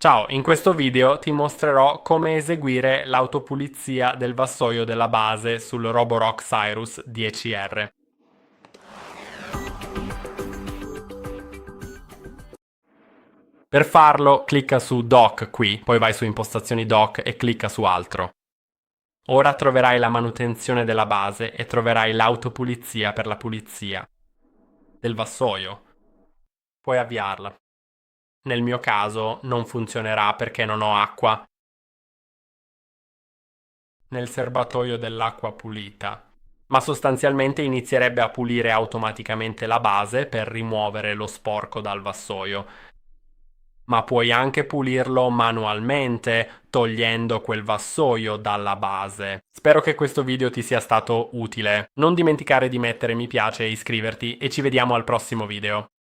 Ciao, in questo video ti mostrerò come eseguire l'autopulizia del vassoio della base sul ROBOROCK Saros 10R. Per farlo clicca su Dock qui, poi vai su Impostazioni Dock e clicca su Altro. Ora troverai la manutenzione della base e troverai l'autopulizia per la pulizia del vassoio. Puoi avviarla. Nel mio caso non funzionerà perché non ho acqua nel serbatoio dell'acqua pulita, ma sostanzialmente inizierebbe a pulire automaticamente la base per rimuovere lo sporco dal vassoio. Ma puoi anche pulirlo manualmente, togliendo quel vassoio dalla base. Spero che questo video ti sia stato utile. Non dimenticare di mettere mi piace e iscriverti e ci vediamo al prossimo video.